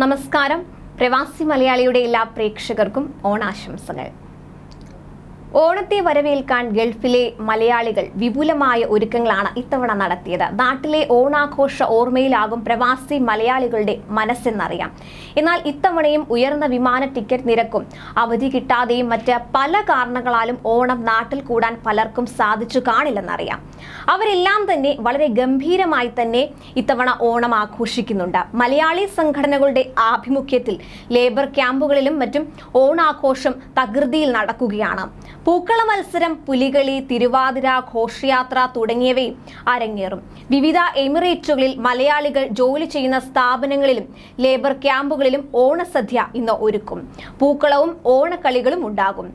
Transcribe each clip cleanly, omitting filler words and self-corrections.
നമസ്കാരം. പ്രവാസി മലയാളിയുടെ എല്ലാ പ്രേക്ഷകർക്കും ഓണാശംസകൾ. ഓണത്തെ വരവേൽക്കാൻ ഗൾഫിലെ മലയാളികൾ വിപുലമായ ഒരുക്കങ്ങളാണ് ഇത്തവണ നടത്തിയത്. നാട്ടിലെ ഓണാഘോഷ ഓർമ്മയിലാകും പ്രവാസി മലയാളികളുടെ മനസ്സെന്നറിയാം. എന്നാൽ ഇത്തവണയും ഉയർന്ന വിമാന ടിക്കറ്റ് നിരക്കും അവധി കിട്ടാതെയും മറ്റ് പല കാരണങ്ങളാലും ഓണം നാട്ടിൽ കൂടാൻ പലർക്കും സാധിച്ചു കാണില്ലെന്നറിയാം. അവരെല്ലാം തന്നെ വളരെ ഗംഭീരമായി തന്നെ ഇത്തവണ ഓണം ആഘോഷിക്കുന്നുണ്ട്. മലയാളി സംഘടനകളുടെ ആഭിമുഖ്യത്തിൽ ലേബർ ക്യാമ്പുകളിലും മറ്റും ഓണാഘോഷം തകൃതിയിൽ നടക്കുകയാണ്. പൂക്കള മത്സരം, പുലികളി, തിരുവാതിര, ഘോഷയാത്ര തുടങ്ങിയവയും അരങ്ങേറും. വിവിധ എമിറേറ്റുകളിൽ മലയാളികൾ ജോലി ചെയ്യുന്ന സ്ഥാപനങ്ങളിലും ലേബർ ക്യാമ്പുകളിലും ഓണസദ്യ ഇന്ന് ഒരുക്കും. പൂക്കളവും ഓണക്കളികളും ഉണ്ടാകും.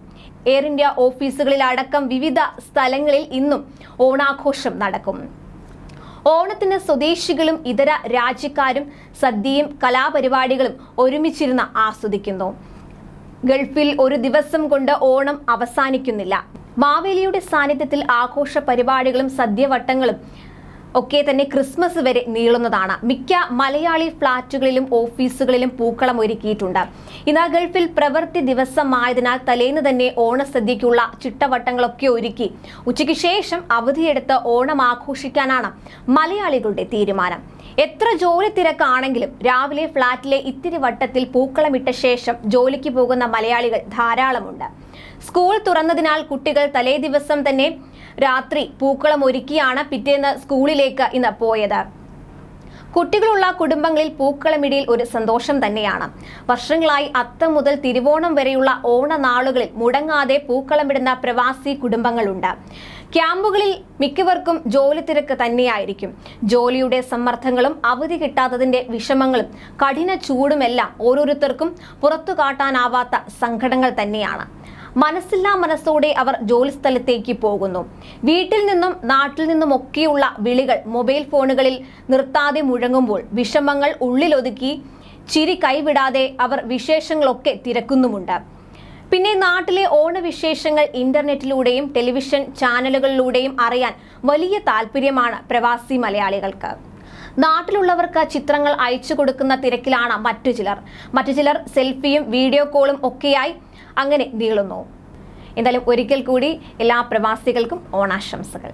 എയർ ഇന്ത്യ ഓഫീസുകളിലടക്കം വിവിധ സ്ഥലങ്ങളിൽ ഇന്നും ഓണാഘോഷം നടക്കും. ഓണത്തിന് സ്വദേശികളും ഇതര രാജ്യക്കാരും സദ്യയും കലാപരിപാടികളും ഒരുമിച്ചിരുന്ന് ആസ്വദിക്കുന്നു. ഗൾഫിൽ ഒരു ദിവസം കൊണ്ട് ഓണം അവസാനിക്കുന്നില്ല. മാവേലിയുടെ സാന്നിധ്യത്തിൽ ആഘോഷ പരിപാടികളും സദ്യവട്ടങ്ങളും ഒക്കെ തന്നെ ക്രിസ്മസ് വരെ നീളുന്നതാണ്. മിക്ക മലയാളി ഫ്ളാറ്റുകളിലും ഓഫീസുകളിലും പൂക്കളം ഒരുക്കിയിട്ടുണ്ട്. ഇന്ന് ഗൾഫിൽ പ്രവൃത്തി ദിവസമായതിനാൽ തലേന്ന് തന്നെ ഓണസദ്യയ്ക്കുള്ള ചിട്ടവട്ടങ്ങളൊക്കെ ഒരുക്കി ഉച്ചയ്ക്ക് ശേഷം അവധിയെടുത്ത് ഓണം ആഘോഷിക്കാനാണ് മലയാളികളുടെ തീരുമാനം. എത്ര ജോലി തിരക്കാണെങ്കിലും രാവിലെ ഫ്ളാറ്റിലെ ഇത്തിരി വട്ടത്തിൽ പൂക്കളമിട്ട ശേഷം ജോലിക്ക് പോകുന്ന മലയാളികൾ ധാരാളമുണ്ട്. സ്കൂൾ തുറന്നതിനാൽ കുട്ടികൾ തലേ ദിവസം തന്നെ രാത്രി പൂക്കളം ഒരുക്കിയാണ് പിറ്റേന്ന് സ്കൂളിലേക്ക് ഇന്ന് പോയത്. കുട്ടികളുള്ള കുടുംബങ്ങളിൽ പൂക്കളമിടിയിൽ ഒരു സന്തോഷം തന്നെയാണ്. വർഷങ്ങളായി അത്തം മുതൽ തിരുവോണം വരെയുള്ള ഓണനാളുകളിൽ മുടങ്ങാതെ പൂക്കളമിടുന്ന പ്രവാസി കുടുംബങ്ങളുണ്ട്. ക്യാമ്പുകളിൽ മിക്കവർക്കും ജോലി തിരക്ക് തന്നെയായിരിക്കും. ജോലിയുടെ സമ്മർദ്ദങ്ങളും അവധി കിട്ടാത്തതിന്റെ വിഷമങ്ങളും കഠിന ചൂടുമെല്ലാം ഓരോരുത്തർക്കും പുറത്തു കാട്ടാനാവാത്ത സങ്കടങ്ങൾ തന്നെയാണ്. മനസ്സില്ലാ മനസ്സോടെ അവർ ജോലിസ്ഥലത്തേക്ക് പോകുന്നു. വീട്ടിൽ നിന്നും നാട്ടിൽ നിന്നുമൊക്കെയുള്ള വിളികൾ മൊബൈൽ ഫോണുകളിൽ നിർത്താതെ മുഴങ്ങുമ്പോൾ വിഷമങ്ങൾ ഉള്ളിലൊതുക്കി ചിരി കൈവിടാതെ അവർ വിശേഷങ്ങളൊക്കെ തിരക്കുന്നുമുണ്ട്. പിന്നെ നാട്ടിലെ ഓണവിശേഷങ്ങൾ ഇന്റർനെറ്റിലൂടെയും ടെലിവിഷൻ ചാനലുകളിലൂടെയും അറിയാൻ വലിയ താല്പര്യമാണ് പ്രവാസി മലയാളികൾക്ക്. നാട്ടിലുള്ളവർക്ക് ചിത്രങ്ങൾ അയച്ചു കൊടുക്കുന്ന തിരക്കിലാണ് മറ്റു ചിലർ സെൽഫിയും വീഡിയോ കോളും ഒക്കെയായി അങ്ങനെ നീളുന്നു. എന്തായാലും ഒരിക്കൽ കൂടി എല്ലാ പ്രവാസികൾക്കും ഓണാശംസകൾ.